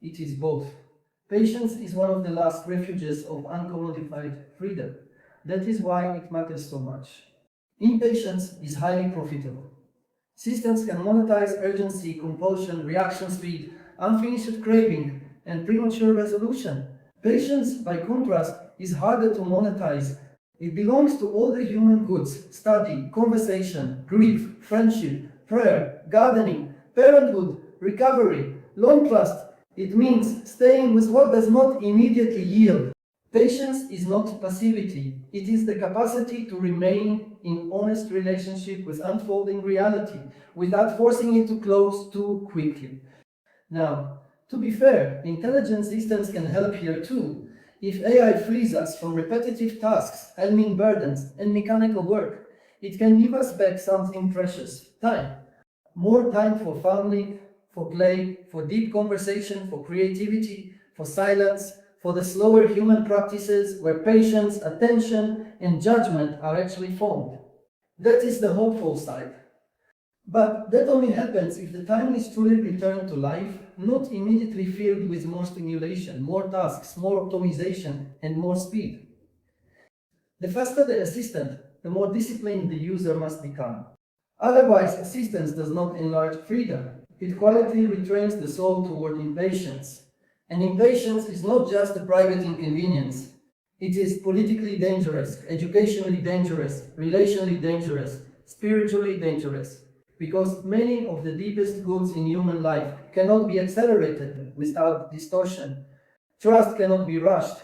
It is both. Patience is one of the last refuges of uncommodified freedom. That is why it matters so much. Impatience is highly profitable. Systems can monetize urgency, compulsion, reaction speed, unfinished craving, and premature resolution. Patience, by contrast, is harder to monetize. It belongs to all the human goods: study, conversation, grief, friendship, prayer, gardening, parenthood, recovery, long trust. It means staying with what does not immediately yield. Patience is not passivity, it is the capacity to remain in honest relationship with unfolding reality without forcing it to close too quickly. Now, to be fair, intelligent systems can help here too. If AI frees us from repetitive tasks, admin burdens, and mechanical work, it can give us back something precious: time. More time for family, for play, for deep conversation, for creativity, for silence, for the slower human practices where patience, attention, and judgment are actually formed. That is the hopeful side. But that only happens if the time is truly returned to life, not immediately filled with more stimulation, more tasks, more optimization, and more speed. The faster the assistant, the more disciplined the user must become. Otherwise, assistance does not enlarge freedom. It quietly retrains the soul toward impatience. And impatience is not just a private inconvenience. It is politically dangerous, educationally dangerous, relationally dangerous, spiritually dangerous. Because many of the deepest goods in human life cannot be accelerated without distortion. Trust cannot be rushed.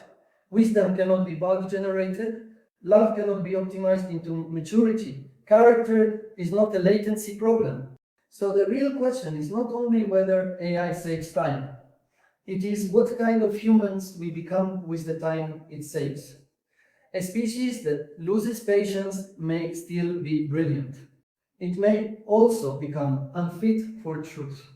Wisdom cannot be bulk generated. Love cannot be optimized into maturity. Character is not a latency problem. So the real question is not only whether AI saves time, it is what kind of humans we become with the time it saves. A species that loses patience may still be brilliant. It may also become unfit for truth.